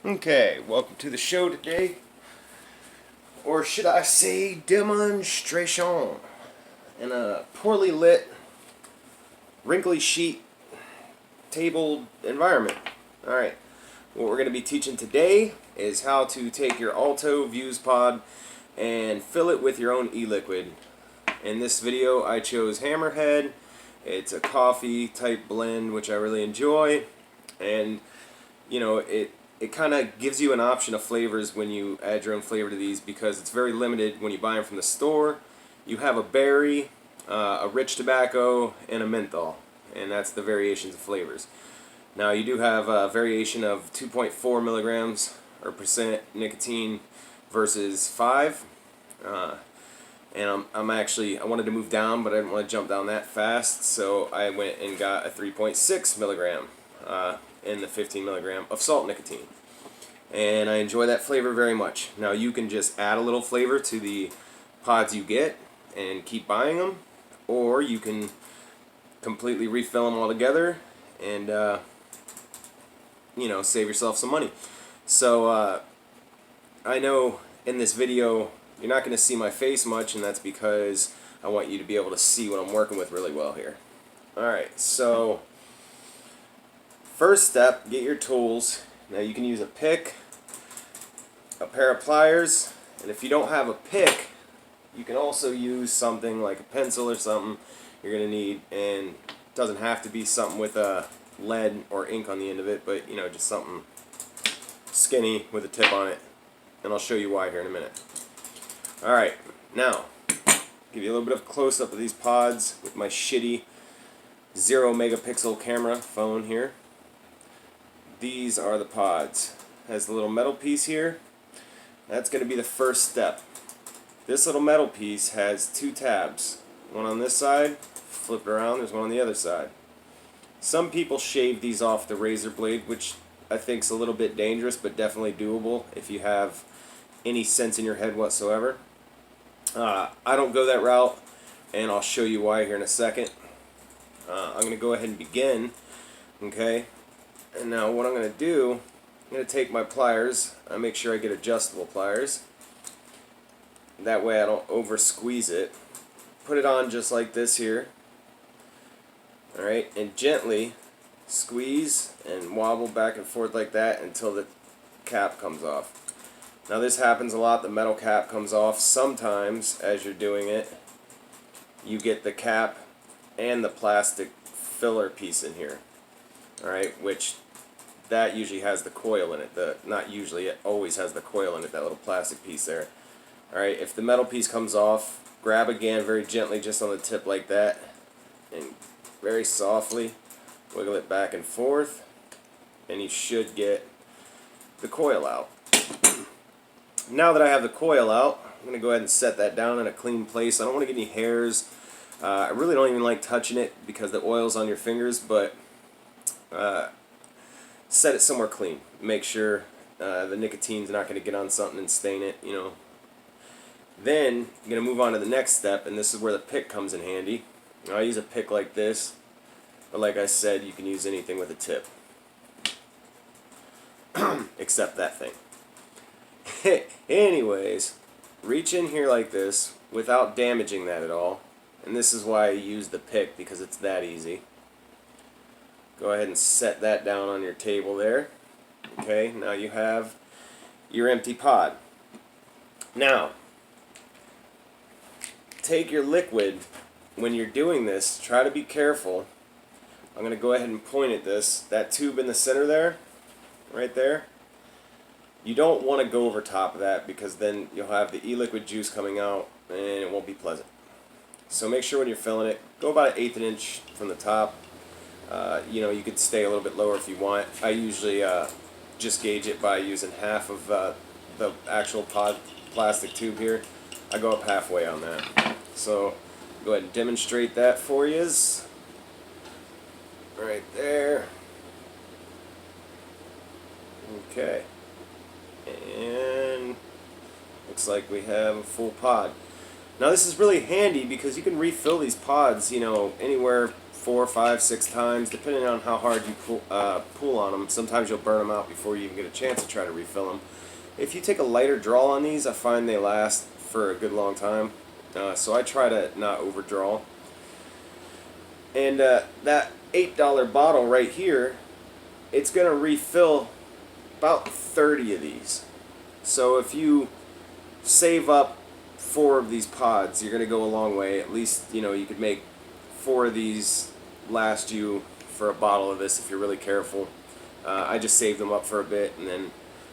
Okay, welcome to the show today, or should I say demonstration, in a poorly lit, wrinkly sheet table environment. Alright, what we're going to be teaching today is how to take your Alto Vuse pod and fill it with your own e-liquid. In this video I chose Hammerhead. It's a coffee type blend which I really enjoy, and you know, it kind of gives you an option of flavors when you add your own flavor to these, because it's very limited when you buy them from the store. You have a berry, a rich tobacco, and a menthol, and that's the variations of flavors. Now you do have a variation of 2.4 milligrams or percent nicotine versus 5. And I wanted to move down, but I didn't want to jump down that fast, so I went and got a 3.6 milligram in the 15 milligram of salt nicotine. And I enjoy that flavor very much. Now you can just add a little flavor to the pods you get and keep buying them, or you can completely refill them all together and save yourself some money. So I know in this video you're not going to see my face much, and that's because I want you to be able to see what I'm working with really well here. Alright, so first step, get your tools. Now you can use a pick, a pair of pliers, and if you don't have a pick, you can also use something like a pencil or something you're going to need, and it doesn't have to be something with a lead or ink on the end of it, but just something skinny with a tip on it, and I'll show you why here in a minute. Alright, now give you a little bit of a close-up of these pods with my shitty 0 megapixel camera phone here. These are the pods. It has the little metal piece here. That's going to be the first step. This little metal piece has 2 tabs. One on this side, flip it around, there's one on the other side. Some people shave these off the razor blade, which I think is a little bit dangerous, but definitely doable if you have any sense in your head whatsoever. I don't go that route, and I'll show you why here in a second. I'm going to go ahead and begin, okay? And now what I'm going to do, I'm going to take my pliers. I make sure I get adjustable pliers. That way I don't over squeeze it. Put it on just like this here. Alright, and gently squeeze and wobble back and forth like that until the cap comes off. Now this happens a lot, the metal cap comes off. Sometimes as you're doing it, you get the cap and the plastic filler piece in here. Alright, which that usually has the coil in it. Not usually, it always has the coil in it, that little plastic piece there. Alright, if the metal piece comes off, grab again very gently just on the tip like that, and very softly wiggle it back and forth, and you should get the coil out. Now that I have the coil out, I'm going to go ahead and set that down in a clean place. I don't want to get any hairs. I really don't even like touching it because the oil's on your fingers, but set it somewhere clean. Make sure the nicotine's not going to get on something and stain it, Then I'm going to move on to the next step, and this is where the pick comes in handy. I use a pick like this, but like I said, you can use anything with a tip. Except that thing. Anyways, reach in here like this without damaging that at all. And this is why I use the pick, because it's that easy. Go ahead and set that down on your table there. Okay, now you have your empty pod. Now, take your liquid. When you're doing this, try to be careful. I'm going to go ahead and point at this. That tube in the center there, right there. You don't want to go over top of that, because then you'll have the e-liquid juice coming out and it won't be pleasant. So make sure when you're filling it, go about 1/8 inch from the top. You could stay a little bit lower if you want. I usually just gauge it by using half of the actual pod plastic tube here. I go up halfway on that. So go ahead and demonstrate that for you. Right there. Okay. And looks like we have a full pod. Now this is really handy because you can refill these pods, anywhere 4, 5, 6 times, depending on how hard you pull on them. Sometimes you'll burn them out before you even get a chance to try to refill them. If you take a lighter draw on these, I find they last for a good long time. So I try to not overdraw. And that $8 bottle right here, it's going to refill about 30 of these. So if you save up 4 of these pods, you're going to go a long way. At least, you know, you could make 4 of these last you for a bottle of this if you're really careful. I just saved them up for a bit and then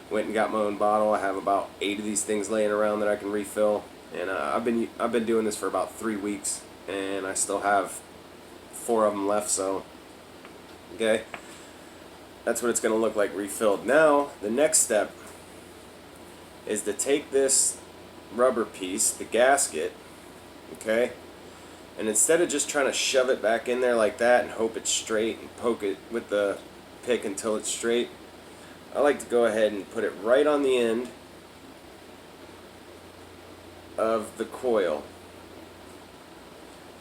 went and got my own bottle. I have about 8 of these things laying around that I can refill, and I've been doing this for about 3 weeks, and I still have 4 of them left. So, okay, that's what it's going to look like refilled. Now, the next step is to take this rubber piece, the gasket, okay, and instead of just trying to shove it back in there like that and hope it's straight and poke it with the pick until it's straight, I like to go ahead and put it right on the end of the coil.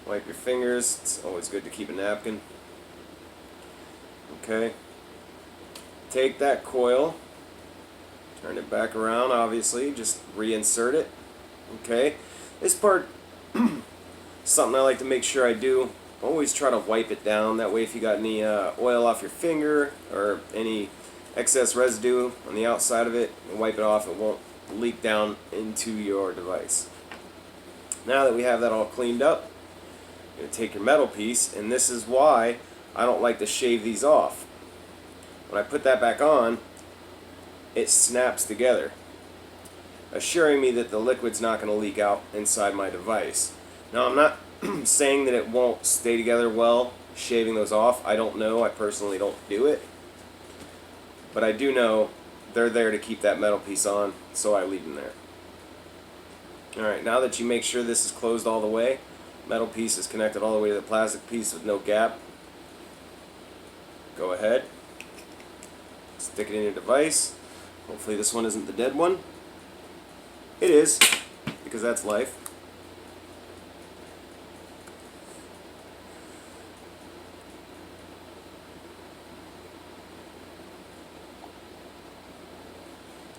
Wipe your fingers. It's always good to keep a napkin. Okay. Take that coil, turn it back around, obviously, just reinsert it. Okay. This part, something I like to make sure I do, always try to wipe it down. That way if you got any oil off your finger or any excess residue on the outside of it, and wipe it off, it won't leak down into your device. Now that we have that all cleaned up, you're going to take your metal piece, and this is why I don't like to shave these off. When I put that back on, it snaps together, assuring me that the liquid's not going to leak out inside my device. Now I'm not saying that it won't stay together well shaving those off. I don't know. I personally don't do it. But I do know they're there to keep that metal piece on, so I leave them there. Alright, now that you make sure this is closed all the way, metal piece is connected all the way to the plastic piece with no gap, go ahead, stick it in your device. Hopefully this one isn't the dead one. It is, because that's life.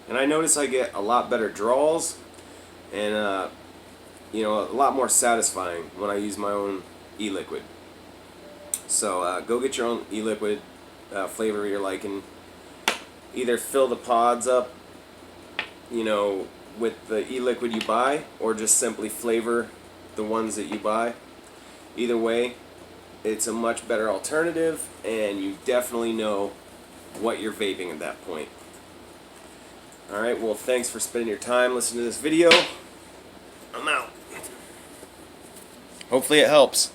And I notice I get a lot better draws and you know, a lot more satisfying when I use my own e-liquid. So go get your own e-liquid, flavor you're liking. Either fill the pods up, you know, with the e-liquid you buy, or just simply flavor the ones that you buy. Either way, it's a much better alternative, and you definitely know what you're vaping at that point. Alright, well, thanks for spending your time listening to this video. I'm out. Hopefully it helps.